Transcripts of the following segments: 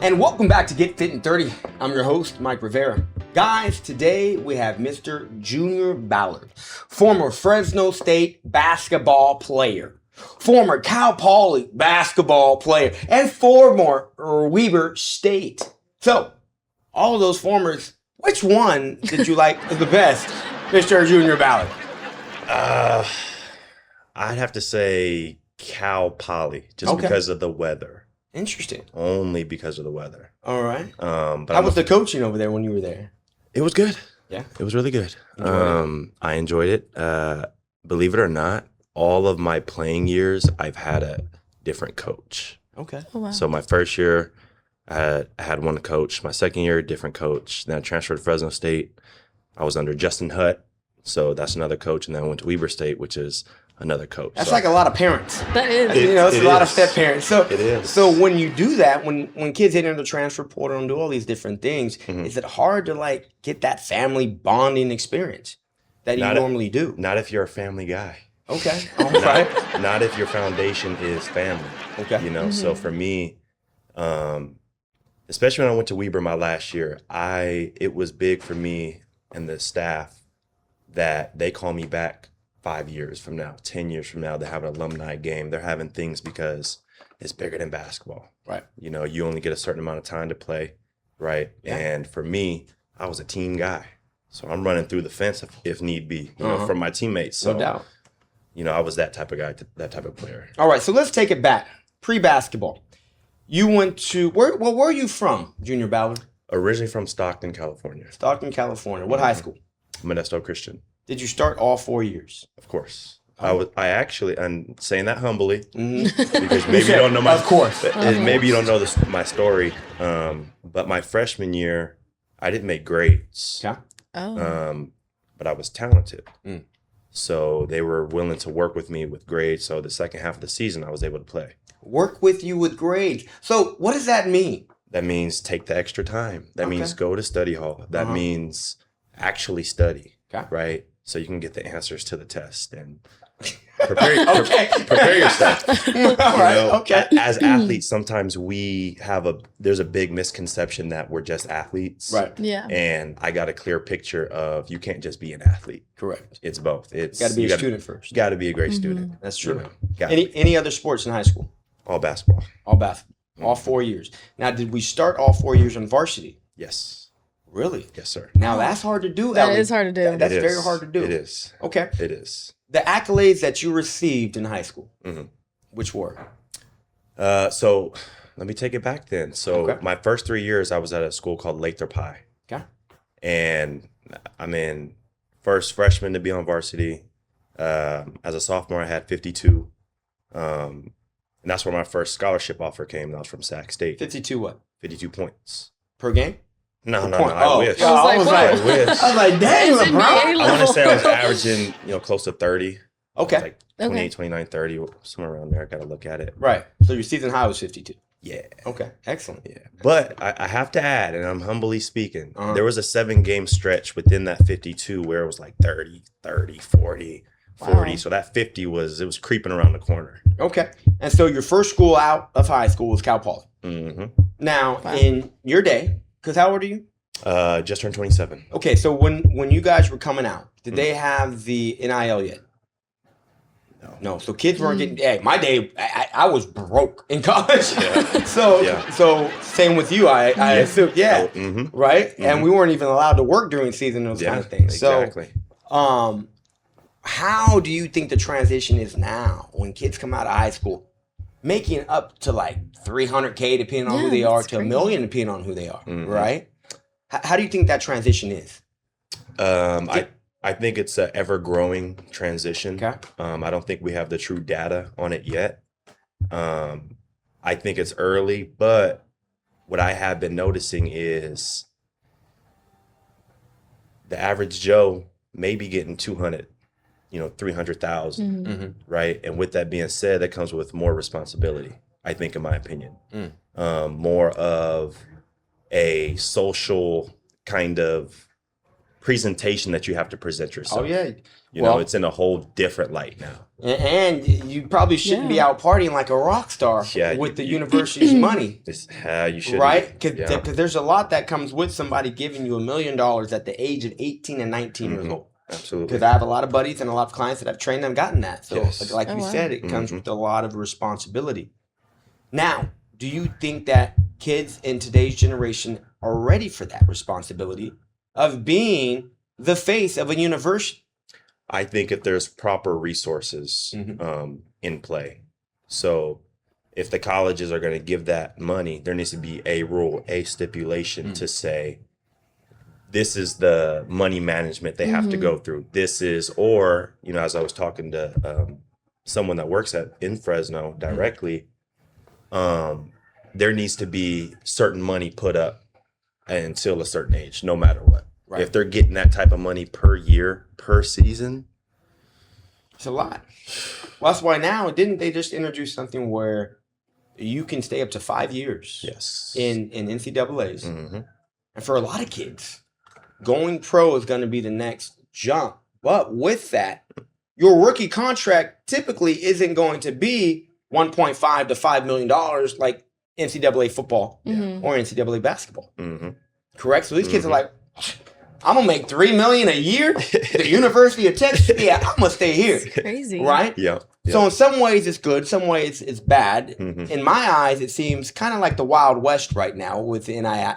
And welcome back to Get Fit in 30. I'm your host, Mike Rivera. Guys, today we have Mr. Junior Ballard, former Fresno State basketball player, former Cal Poly basketball player, and former Weber State. So, all of those formers, which one did you like the best, Mr. Junior Ballard? I'd have to say Cal Poly, just because of the weather. Interesting. Only because of the weather. All right. But How was the coaching over there when you were there? It was good. Yeah. It was really good. Enjoyed I enjoyed it. Believe it or not, all of my playing years, I've had a different coach. Okay. Oh, wow. So my first year, I had one coach. My second year, different coach. Then I transferred to Fresno State. I was under Justin Hutt. So that's another coach. And then I went to Weber State, which is another coach. That's like a lot of parents. That is. It's a lot of step parents. So It is. So when you do that, when kids enter the transfer portal and do all these different things, is it hard to like get that family bonding experience that you normally do? Not if you're a family guy. Okay. All right. Not if your foundation is family. Okay. You know, so for me, especially when I went to Weber my last year, it was big for me and the staff that they call me back 5 years from now, 10 years from now. They have an alumni game. They're having things because it's bigger than basketball. Right. You know, you only get a certain amount of time to play, right? Yeah. And for me, I was a team guy. So I'm running through the fence if need be, you know, from my teammates. So, No doubt. you know, I was that type of guy, that type of player. All right. So let's take it back. Pre-basketball. You went to where are you from, Junior Ballard? Originally from Stockton, California. Stockton, California. What high school? Modesto Christian. Did you start all 4 years? Of course. I actually, I'm saying that humbly, Mm-hmm. because maybe you don't know my, Of course. maybe you don't know my story. But my freshman year, I didn't make grades. Okay. But I was talented. Mm. So they were willing to work with me with grades. So the second half of the season, I was able to play. Work with you with grades. So what does that mean? That means take the extra time. That Okay. means go to study hall. That means actually study, Okay. right? So you can get the answers to the test and prepare yourself. All You right. know, Okay. As athletes, sometimes there's a big misconception that we're just athletes. Right. Yeah. And I got a clear picture of you can't just be an athlete. Correct. It's both. It's Got to be you a student first. Got to be a great student. That's true. You know, gotta be. Any other sports in high school? All basketball. All basketball. All 4 years. Now, did we start all 4 years on varsity? Yes. Really? Yes, sir. Now that's hard to do. That Ellie. is hard to do. That's It very is. hard to do. It is. Okay. It is. The accolades that you received in high school, which were? So let me take it back then. So Okay. my first 3 years, I was at a school called Lathrop High. Okay. And I'm in first freshman to be on varsity. As a sophomore, I had 52. And that's where my first scholarship offer came. That was from Sac State. 52 what? 52 points. Per game? No, Point. I wish. I was like, I wish. I was like, dang, It's NBA LeBron. I want to say I was averaging, close to 30. Okay. Like 28, 29, 30, somewhere around there. I got to look at it. Right. So your season high was 52. Yeah. Okay. Excellent. Yeah. But I have to add, and I'm humbly speaking, Uh-huh. there was a 7-game stretch within that 52 where it was like 30, 40, 40. Wow. So that 50 was creeping around the corner. Okay. And so your first school out of high school was Cal Poly. Mm-hmm. Now, Wow. in your day, because how old are you? Just turned 27. Okay. So when you guys were coming out, did they have the NIL yet? No. So kids weren't getting. Hey, my day, I was broke in college. Yeah. So same with you. I assume. Yeah. Mm-hmm. Right. And we weren't even allowed to work during season. Those kind of things. Exactly. So, how do you think the transition is now when kids come out of high school, making up to like $300K depending on who Yeah, they are, that's to $1 crazy. million depending on who they are, Mhm. right? How do you think that transition is? I think it's an ever-growing transition. Okay. I don't think we have the true data on it yet. I think it's early, but what I have been noticing is the average Joe may be getting 200, 300,000, Mm-hmm. right? And with that being said, that comes with more responsibility, I think, in my opinion. More of a social kind of presentation that you have to present yourself. Oh yeah. You know, it's in a whole different light now. And you probably shouldn't be out partying like a rock star with the university's money. You should. Right? Because there's a lot that comes with somebody giving you $1 million at the age of 18 and 19 years old. Absolutely. Because I have a lot of buddies and a lot of clients that have trained them, gotten that. So like you said, it comes with a lot of responsibility. Now, do you think that kids in today's generation are ready for that responsibility of being the face of a university? I think if there's proper resources in play. So if the colleges are going to give that money, there needs to be a rule, a stipulation to say, this is the money management they have to go through. This is, or, you know, as I was talking to someone that works in Fresno directly, there needs to be certain money put up until a certain age, no matter what. Right. If they're getting that type of money per year, per season, it's a lot. Well, that's why now, didn't they just introduce something where you can stay up to 5 years in NCAAs? And for a lot of kids, going pro is going to be the next jump. But with that, your rookie contract typically isn't going to be $1.5 to $5 million like NCAA football or NCAA basketball. Correct? So these kids are like, I'm going to make $3 million a year at the University of Texas. Yeah, I'm going to stay here. It's crazy. Right? Yeah. So in some ways it's good, some ways it's bad. In my eyes, it seems kind of like the Wild West right now with NIL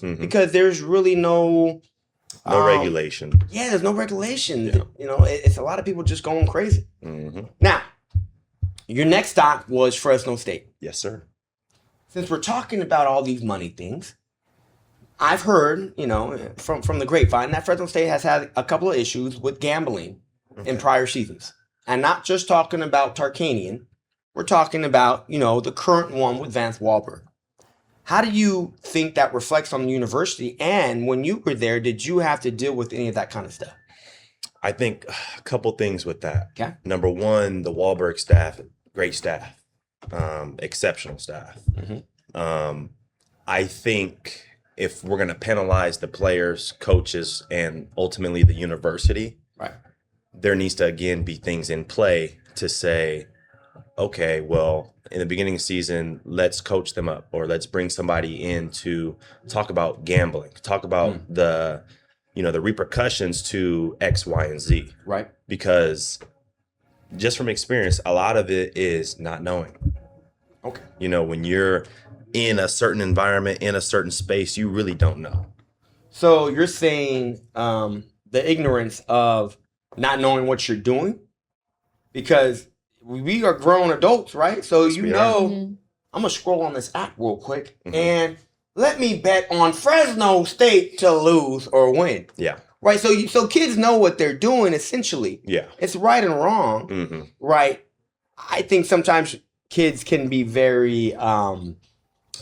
because there's really no regulation. Yeah, there's no regulation. Yeah. You know, it's a lot of people just going crazy. Now, your next stop was Fresno State. Yes, sir. Since we're talking about all these money things, I've heard, you know, from the grapevine that Fresno State has had a couple of issues with gambling in prior seasons. And not just talking about Tarkanian. We're talking about, you know, the current one with Vance Wahlberg. How do you think that reflects on the university? And when you were there, did you have to deal with any of that kind of stuff? I think a couple things with that. Okay. Number one, the Wahlberg staff, great staff, exceptional staff. I think if we're going to penalize the players, coaches, and ultimately the university, there needs to, again, be things in play to say, okay, well, in the beginning of the season, let's coach them up or let's bring somebody in to talk about gambling, talk about the repercussions to X, Y, and Z. Right. Because just from experience, a lot of it is not knowing. Okay. You know, when you're in a certain environment, in a certain space, you really don't know. So you're saying the ignorance of not knowing what you're doing? Because we are grown adults, right? So you know, I'm going to scroll on this app real quick and let me bet on Fresno State to lose or win. Yeah. Right? So kids know what they're doing, essentially. Yeah. It's right and wrong, right? I think sometimes kids can be very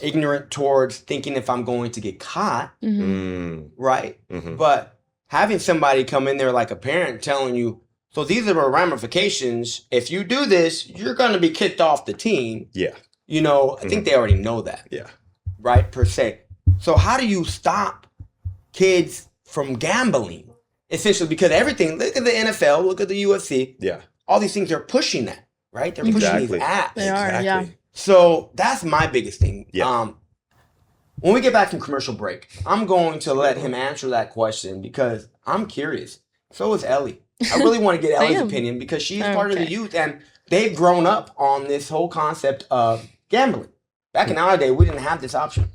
ignorant towards thinking if I'm going to get caught, right? But having somebody come in there like a parent telling you, so these are the ramifications. If you do this, you're going to be kicked off the team. Yeah. You know, I think they already know that. Yeah. Right, per se. So how do you stop kids from gambling? Essentially, because everything, look at the NFL, look at the UFC. Yeah. All these things are pushing that, right? They're pushing these apps. They are, yeah. So that's my biggest thing. Yeah. When we get back from commercial break, I'm going to let him answer that question because I'm curious. So is Ellie. I really want to get Ellie's opinion because she's part of the youth and they've grown up on this whole concept of gambling. Back in our day, we didn't have this option.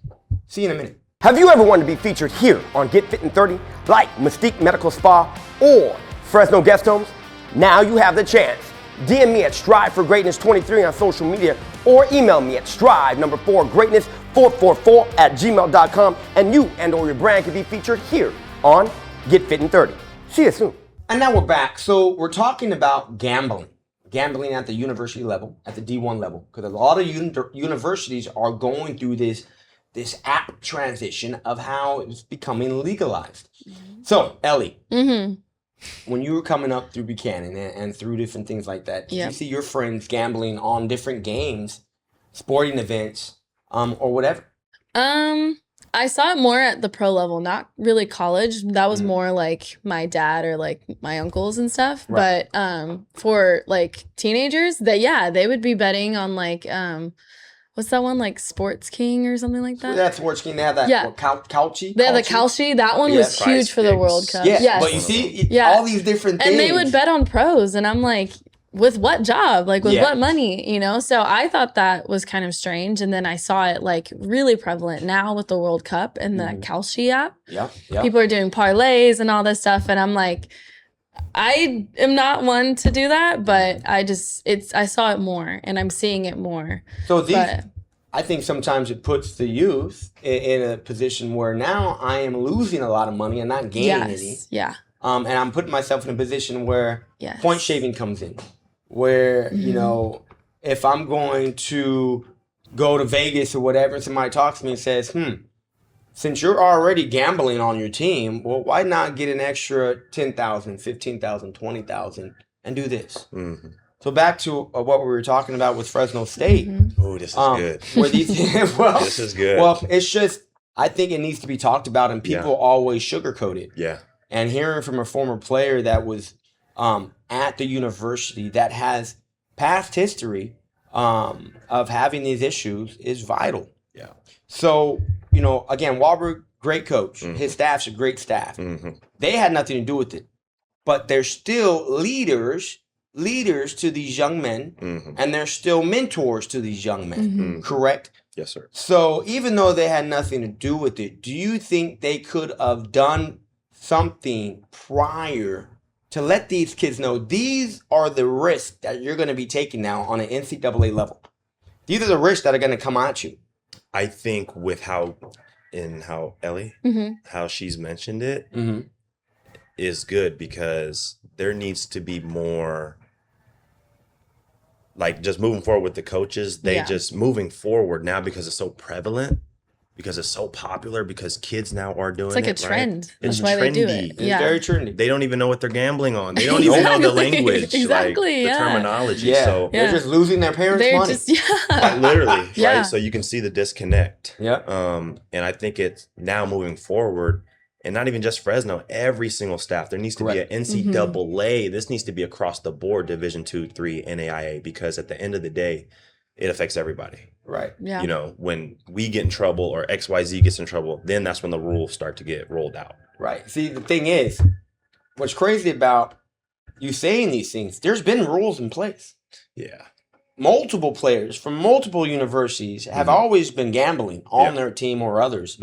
See you in a minute. Have you ever wanted to be featured here on Get Fit in 30 like Mystique Medical Spa or Fresno Guest Homes? Now you have the chance. DM me at Strive for Greatness 23 on social media or email me at strive4greatness444@gmail.com and you and or your brand can be featured here on Get Fit in 30. See you soon. And now we're back. So we're talking about gambling at the university level, at the D1 level, because a lot of universities are going through this app transition of how it's becoming legalized. So, Ellie, when you were coming up through Buchanan and through different things like that, did you see your friends gambling on different games, sporting events, or whatever? I saw it more at the pro level, not really college. That was more like my dad or like my uncles and stuff. Right. But for like teenagers, they would be betting on like what's that one, like Sports King or something like that? That's Sports King. They have that Calci. They had the Calci. That one was Prize huge for the World Picks. Cup. Yeah, Yes. but you see, all these different things. And they would bet on pros, and I'm like, with what job? Like, with what money? You know? So I thought that was kind of strange. And then I saw it like really prevalent now with the World Cup and the Kalshi app. Yeah. People are doing parlays and all this stuff. And I'm like, I am not one to do that, but I saw it more and I'm seeing it more. So I think sometimes it puts the youth in a position where now I am losing a lot of money and not gaining any. Yeah. And I'm putting myself in a position where point shaving comes in. Where, you know, if I'm going to go to Vegas or whatever, and somebody talks to me and says, since you're already gambling on your team, well, why not get an extra 10,000, 15,000, 20,000 and do this? Mm-hmm. So back to what we were talking about with Fresno State. Oh, this is good. Where these, this is good. Well, it's just, I think it needs to be talked about, and people always sugarcoat it. Yeah. And hearing from a former player that was at the university that has past history of having these issues is vital. Yeah. So, you know, again, Walbert, great coach. His staff's a great staff. They had nothing to do with it. But they're still leaders to these young men, and they're still mentors to these young men, correct? Yes, sir. So even though they had nothing to do with it, do you think they could have done something prior to let these kids know these are the risks that you're going to be taking now on an NCAA level? These are the risks that are going to come at you. I think with how Ellie, how she's mentioned it, is good, because there needs to be more, like, just moving forward with the coaches. They just moving forward now because it's so prevalent, because it's so popular, because kids now are doing it. It's like a trend. Right? That's why they do it. It's very trendy. They don't even know what they're gambling on. They don't even know the language, like the terminology. So they're just losing their parents' money. Like, literally, right? So you can see the disconnect. Yeah. And I think it's now moving forward, and not even just Fresno, every single staff. There needs to be an NCAA. This needs to be across the board, Division 2, 3, NAIA, because at the end of the day, it affects everybody. Right. Yeah. You know, when we get in trouble or XYZ gets in trouble, then that's when the rules start to get rolled out. Right. See, the thing is, what's crazy about you saying these things, there's been rules in place. Yeah. Multiple players from multiple universities have always been gambling on their team or others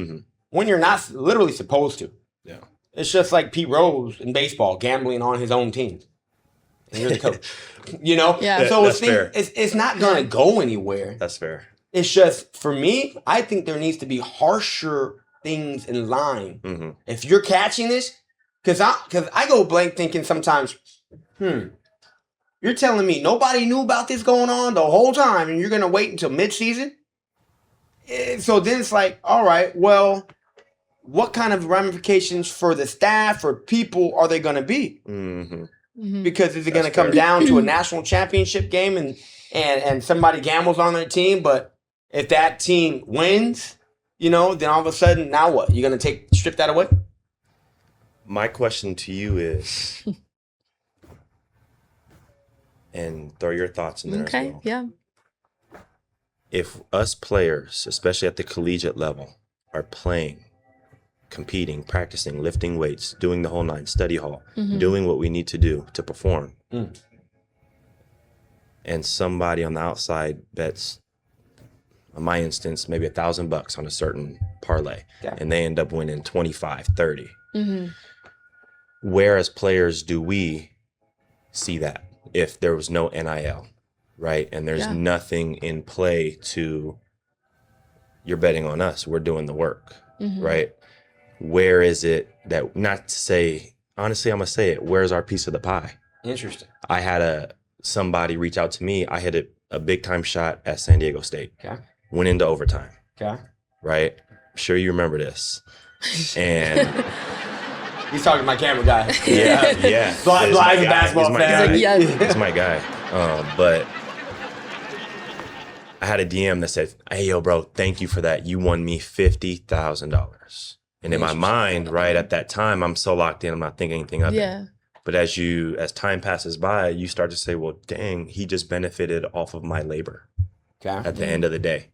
when you're not literally supposed to. Yeah. It's just like Pete Rose in baseball gambling on his own team. And you're the coach. You know? Yeah. So it's not going to go anywhere. That's fair. It's just, for me, I think there needs to be harsher things in line. If you're catching this, because I go blank thinking sometimes, you're telling me nobody knew about this going on the whole time and you're going to wait until midseason? So then it's like, all right, well, what kind of ramifications for the staff or people are they going to be? Because is it going to come down to a national championship game and somebody gambles on their team, but if that team wins, you know, then all of a sudden, now what? You're going to strip that away? My question to you is, and throw your thoughts in there as well. Yeah. If us players, especially at the collegiate level, are playing, competing, practicing, lifting weights, doing the whole nine, study hall, doing what we need to do to perform, and somebody on the outside bets, in my instance, maybe $1,000 on a certain parlay, and they end up winning 25, 30. Where as players do we see that if there was no NIL, right? And there's nothing in play to, you're betting on us, we're doing the work, right? Where is it that, not to say, honestly, I'm going to say it, where's our piece of the pie? Interesting. I had somebody reach out to me. I hit a big time shot at San Diego State. Okay. Went into overtime. Okay. Right? I'm sure you remember this. And he's talking to my camera guy. Yeah. Live basketball fan. He's my guy. But I I had a DM that said, "Hey, yo, bro, thank you for that. You won me $50,000." And in my mind, right at that time, I'm so locked in, I'm not thinking anything of it. But as time passes by, you start to say, well, dang, he just benefited off of my labor at the end of the day.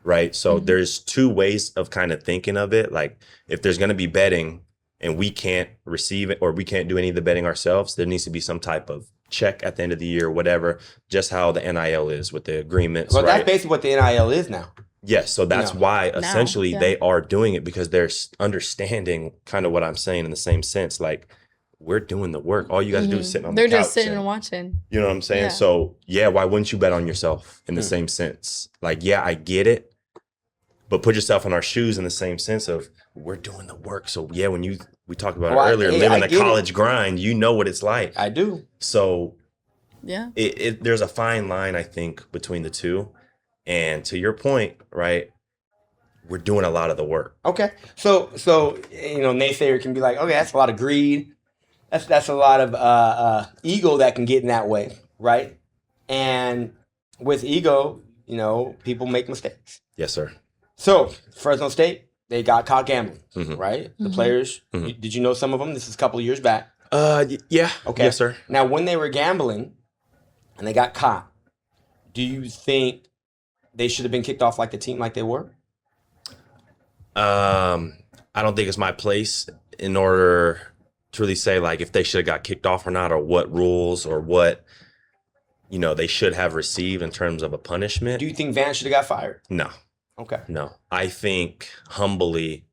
Right. So there's two ways of kind of thinking of it. Like if there's going to be betting and we can't receive it or we can't do any of the betting ourselves, there needs to be some type of check at the end of the year, whatever, just how the NIL is with the agreements. Well, that's basically what the NIL is now. Yes. So that's why essentially they are doing it, because they're understanding kind of what I'm saying in the same sense. Like, we're doing the work. All you guys do is sit on the couch. They're just sitting and watching. You know what I'm saying? Yeah. So why wouldn't you bet on yourself in the same sense? Like, yeah, I get it, but put yourself in our shoes in the same sense of we're doing the work. So yeah, when we talked about it earlier, living the college grind, you know what it's like. I do. So there's a fine line, I think, between the two. And to your point, right, we're doing a lot of the work. Okay. So naysayer can be like, okay, that's a lot of greed. That's a lot of ego that can get in that way, right? And with ego, people make mistakes. Yes, sir. So Fresno State, they got caught gambling, right? The players, did you know some of them? This is a couple of years back. Yeah. Okay. Yes, sir. Now, when they were gambling and they got caught, do you think they should have been kicked off like the team like they were? I don't think it's my place in order to really say like if they should have got kicked off or not, or what rules or what they should have received in terms of a punishment. Do you think Vance should have got fired? No. Okay. No. I think humbly,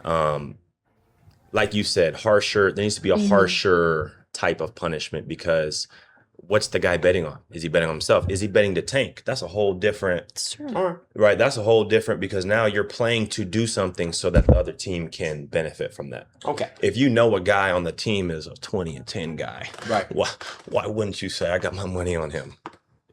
like you said, harsher. There needs to be a harsher type of punishment, because what's the guy betting on? Is he betting on himself? Is he betting to tank? That's a whole different, right? That's a whole different, because now you're playing to do something so that the other team can benefit from that. Okay. If you know a guy on the team is a 20-10 guy, right? Why wouldn't you say I got my money on him?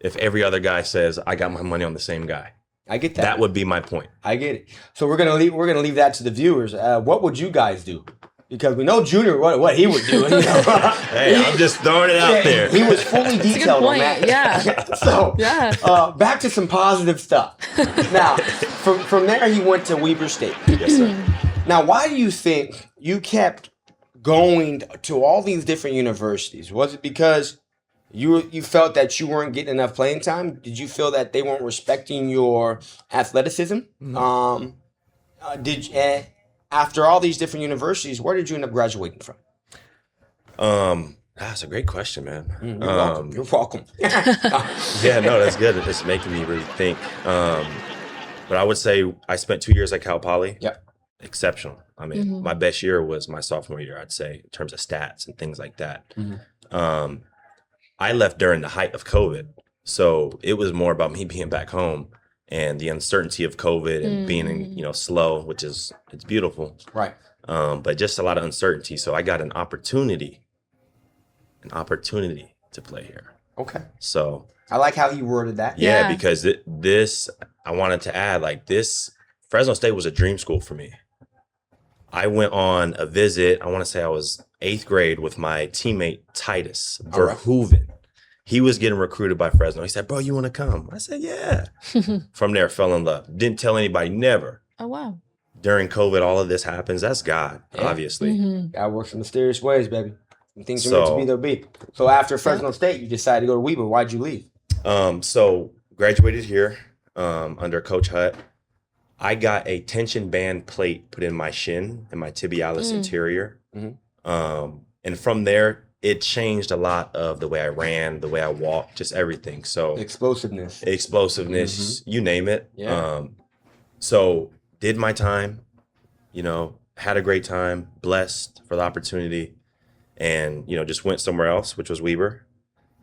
If every other guy says I got my money on the same guy, I get that. That would be my point. I get it. So we're gonna leave that to the viewers. What would you guys do? Because we know Junior what he would do. Hey, I'm just throwing it out there. He was fully detailed on that. Yeah. So back to some positive stuff. Now, from there he went to Weber State. Yes, sir. Now, why do you think you kept going to all these different universities? Was it because you felt that you weren't getting enough playing time? Did you feel that they weren't respecting your athleticism? After all these different universities, where did you end up graduating from? That's a great question, man. You're welcome. Yeah, no, that's good. It's making me really think. But I would say I spent 2 years at Cal Poly. Yep. Exceptional. I mean, my best year was my sophomore year, I'd say, in terms of stats and things like that. I left during the height of COVID. So it was more about me being back home and the uncertainty of COVID and being, slow, which it's beautiful. Right. But just a lot of uncertainty. So I got an opportunity to play here. Okay. So I like how you worded that. Yeah, because I wanted to add, like, this, Fresno State was a dream school for me. I went on a visit, I want to say I was 8th grade, with my teammate Titus Verhoeven. He was getting recruited by Fresno. He said, "Bro, you want to come?" I said, "Yeah." From there, fell in love. Didn't tell anybody, never. Oh, wow. During COVID, all of this happens. That's God, obviously. God works in mysterious ways, baby. When things are meant to be, they'll be. So after Fresno State, you decided to go to Weber. Why'd you leave? So graduated here under Coach Hutt. I got a tension band plate put in my shin and my tibialis anterior. And from there, it changed a lot of the way I ran, the way I walked, just everything. So explosiveness, you name it. Yeah. So did my time, had a great time, blessed for the opportunity, and, just went somewhere else, which was Weber,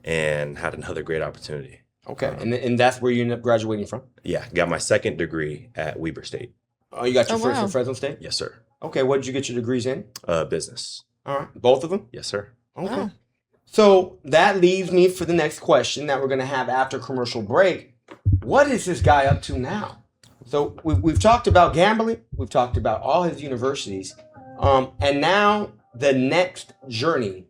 and had another great opportunity. Okay. And that's where you ended up graduating from? Yeah. Got my second degree at Weber State. Oh, you got your first at Fresno State? Yes, sir. Okay. What did you get your degrees in? Business. All right. Both of them? Yes, sir. Okay. Wow. So that leaves me for the next question that we're going to have after commercial break. What is this guy up to now? So we've talked about gambling. We've talked about all his universities. And now the next journey.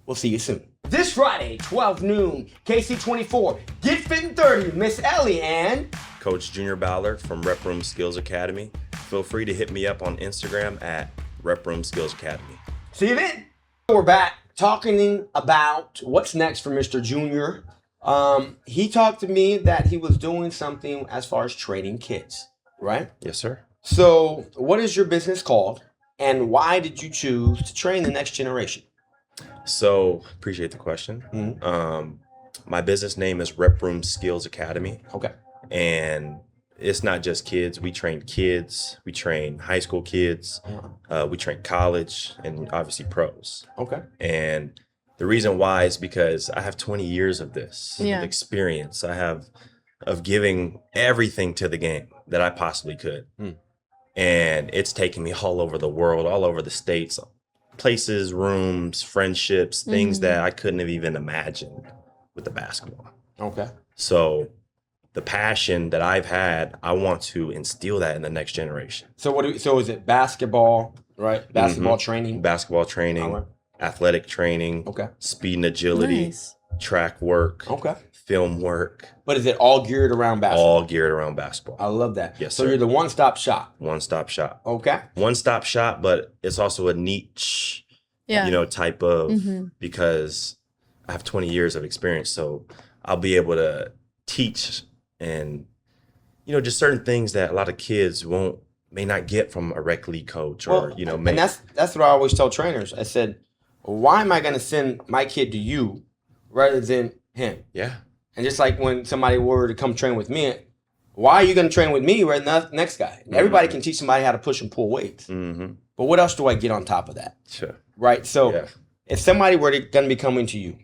We'll see you soon. This Friday, 12 noon, KC24, Get Fit in 30, Miss Ellie and Coach Junior Ballard from Rep Room Skills Academy. Feel free to hit me up on Instagram at Rep Room Skills Academy. See you then. We're back talking about what's next for Mr. Junior. He talked to me that he was doing something as far as training kids, right? Yes, sir. So what is your business called and why did you choose to train the next generation? So, appreciate the question. My business name is Rep Room Skills Academy. Okay. And it's not just kids. We train kids. We train high school kids. We train college and obviously pros. Okay. And the reason why is because I have 20 years of this Yeah. of experience. I have of giving everything to the game that I possibly could. And it's taken me all over the world, all over the states, places, rooms, friendships, things that I couldn't have even imagined with the basketball. Okay. So the passion that I've had, I want to instill that in the next generation. So so is it basketball, right? Basketball training? Basketball training, All right. athletic training, Okay. speed and agility, Nice. track work, Okay. film work, But is it all geared around basketball? all geared around basketball. I love that. Yes, So sir. you're the one-stop shop. One-stop shop. Okay. One-stop shop, but it's also a niche, Yeah. type of, because I have 20 years of experience. So I'll be able to teach and, just certain things that a lot of kids may not get from a rec league coach or, and that's what I always tell trainers. I said, why am I going to send my kid to you rather than him? Yeah. And just like when somebody were to come train with me, why are you going to train with me rather than the next guy? Everybody can teach somebody how to push and pull weights. But what else do I get on top of that? Sure. Right? So Yeah. if somebody were going to be coming to you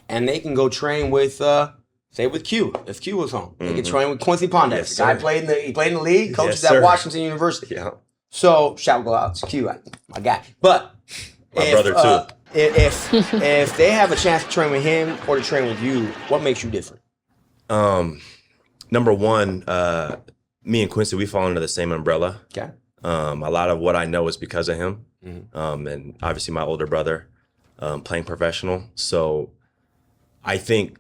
and they can go train with, say with Q, if Q was home, they can train with Quincy Pondex. Yes, The guy sir. played in the league, coaches Yes, at sir. Washington University. Yeah. So shout go out to Q, my guy. But My brother, too. If they have a chance to train with him or to train with you, what makes you different? Number one, me and Quincy, we fall under the same umbrella. Okay. A lot of what I know is because of him. And obviously my older brother, playing professional. So I think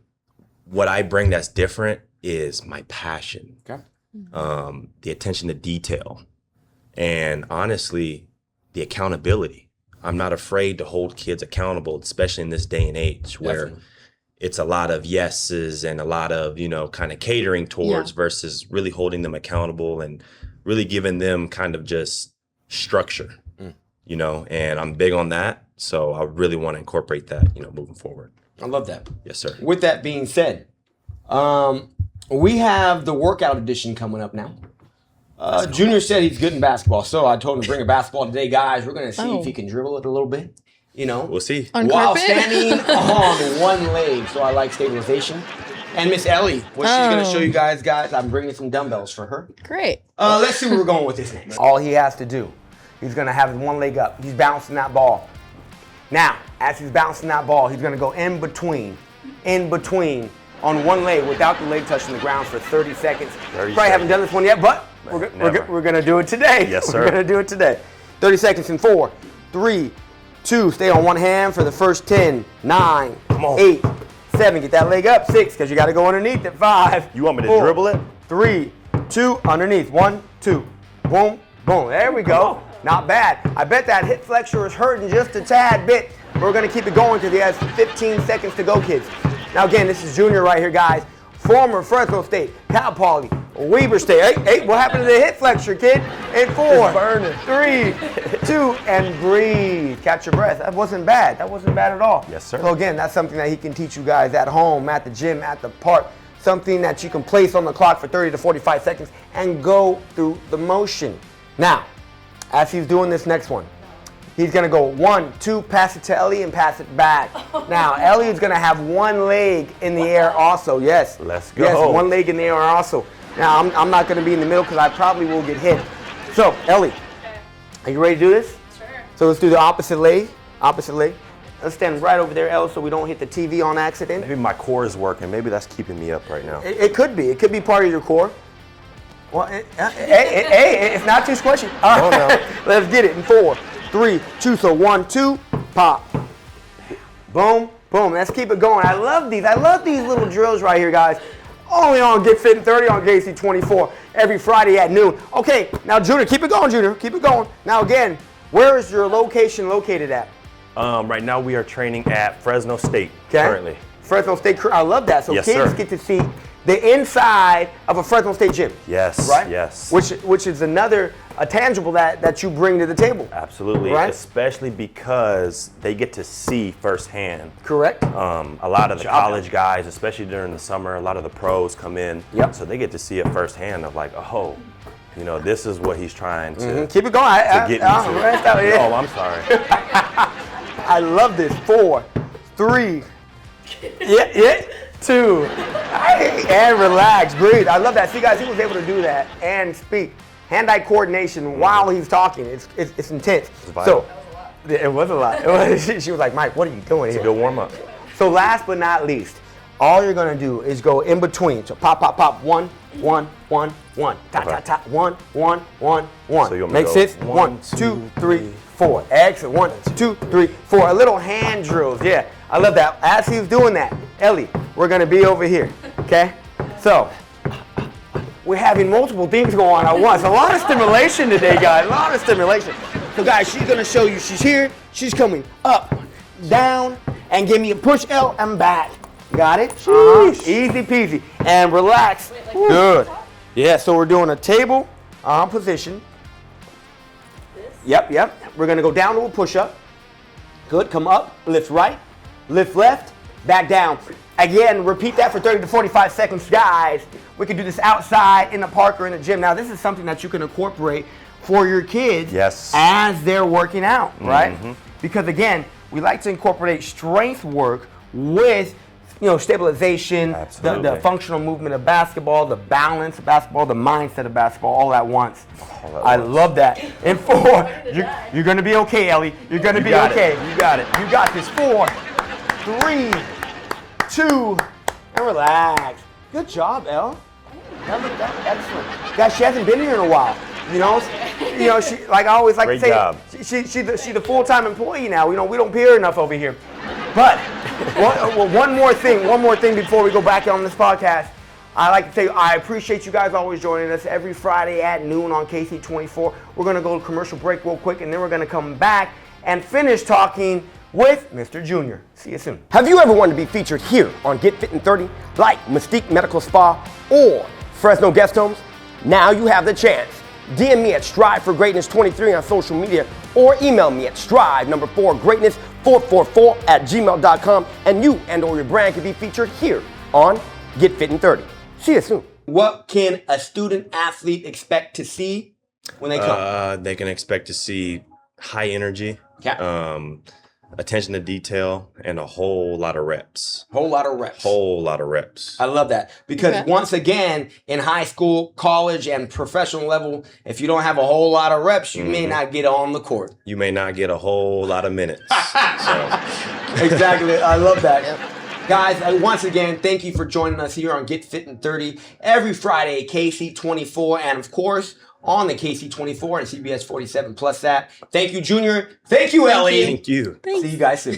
what I bring that's different is my passion, Okay. the attention to detail, and honestly, the accountability. I'm not afraid to hold kids accountable, especially in this day and age where Definitely. it's a lot of yeses and a lot of, kind of catering towards versus really holding them accountable and really giving them kind of just structure, and I'm big on that. So I really want to incorporate that, moving forward. I love that. Yes, sir. With that being said, we have the workout edition coming up now. Junior said he's good in basketball, so I told him to bring a basketball today, guys. We're going to see if he can dribble it a little bit, We'll see. On while carpet? standing on one leg. So I like stabilization. And Miss Ellie, what she's going to show you guys, I'm bringing some dumbbells for her. Great. Let's see where we're going with this next. All he has to do, he's going to have his one leg up. He's bouncing that ball. Now, as he's bouncing that ball, he's going to go in between on one leg without the leg touching the ground for 30 seconds. Probably haven't done this one yet, but we're going to do it today. Yes, sir. We're going to do it today. 30 seconds in 4, 3, 2. Stay on one hand for the first 10, 9, 8, 7. Get that leg up. 6, because you got to go underneath it. 5. You want me to 4, dribble it? 3, 2, underneath. 1, 2. Boom, boom. There we go. Not bad. I bet that hip flexor is hurting just a tad bit. We're going to keep it going because he has 15 seconds to go, kids. Now, again, this is Junior right here, guys. Former Fresno State, Cal Poly, Weber State. Hey, what happened to the hip flexor, kid? In 4, 3, 2, and breathe. Catch your breath. That wasn't bad. That wasn't bad at all. Yes, sir. So, again, that's something that he can teach you guys at home, at the gym, at the park. Something that you can place on the clock for 30 to 45 seconds and go through the motion. Now, as he's doing this next one, he's going to go 1, 2, pass it to Ellie and pass it back. Now, Ellie is going to have one leg in the air also. Yes. Let's go. Yes, one leg in the air also. Now, I'm not going to be in the middle because I probably will get hit. So, Ellie, are you ready to do this? Sure. So let's do the opposite leg. Opposite leg. Let's stand right over there, Ellie, so we don't hit the TV on accident. Maybe my core is working. Maybe that's keeping me up right now. It could be. It could be part of your core. Well, hey, it's not too squishy. All right, let's get it in 4, 3, 2. So 1, 2, pop. Boom, Boom. Let's keep it going. I love these. I love these little drills right here, guys. Only on Get Fit in 30 on KC24 every Friday at noon. Okay, now Junior, keep it going, Junior. Keep it going. Now again, where is your location located at? Right now we are training at Fresno State currently. Fresno State. I love that. So yes, kids sir. get to see the inside of a Fresno State gym. Yes. Right? Yes. Which is another tangible that you bring to the table. Absolutely. Right? Especially because they get to see firsthand. Correct. A lot of the college guys, especially during the summer, a lot of the pros come in. Yep. So they get to see it firsthand of like, oh, you know, this is what he's trying to, keep it going. to get me to. Oh, I'm sorry. I love this. 4, 3, 2, and relax, breathe. I love that. See, guys, he was able to do that and speak. Hand-eye coordination while he's talking. It's intense. So it was a lot. She was like, Mike, what are you doing here? It's a good warm-up. So last but not least, all you're gonna do is go in between. So pop, pop, pop. 1, 1, 1, 1. Ta, ta, ta. 1, 1, 1, 1. So you want me Make to sense? go 1, 2, 3, 4. Excellent. 1, 2, 3, 4. A little hand drills. Yeah, I love that. As he's doing that, Ellie, we're gonna be over here. Okay? So we're having multiple things going on at once. A lot of stimulation today, guys. A lot of stimulation. So guys, she's gonna show you. She's here. She's coming up, down, and give me a push L and back. Got it? Easy peasy. And relax. Good. Yeah, so we're doing a table position. Yep. We're gonna go down to a push-up. Good, come up, lift right, lift left, back down. Again, repeat that for 30 to 45 seconds, guys. We can do this outside, in the park, or in the gym. Now, this is something that you can incorporate for your kids as they're working out, right? Because again, we like to incorporate strength work with stabilization, the functional movement of basketball, the balance of basketball, the mindset of basketball, all at once. I love that. And 4, you're going to be okay, Ellie. You're going to be okay. You got it. You got this. 4, 3, 2, and relax. Good job, Elle. That's excellent. Guys, she hasn't been here in a while. She, like I always like to say, she's the full-time employee now. We don't pay her enough over here. But one more thing before we go back on this podcast. I like to say I appreciate you guys always joining us every Friday at noon on KC24. We're going to go to commercial break real quick, and then we're going to come back and finish talking with Mr. Junior. See you soon. Have you ever wanted to be featured here on Get Fit in 30, like Mystique Medical Spa or Fresno Guest Homes? Now you have the chance. DM me at Strive for Greatness 23 on social media, or email me at strive4greatness444@gmail.com, and you and/or your brand can be featured here on Get Fit in 30. See you soon. What can a student athlete expect to see when they come? They can expect to see high energy, attention to detail, and a whole lot of reps. Whole lot of reps. I love that. Because once again, in high school, college, and professional level, if you don't have a whole lot of reps, you may not get on the court. You may not get a whole lot of minutes. Exactly. I love that. Guys, once again, thank you for joining us here on Get Fit in 30 every Friday, KC24, and of course, on the KC24 and CBS 47 Plus app. Thank you, Junior. Thank you, Ellie. Thank you. See you guys soon.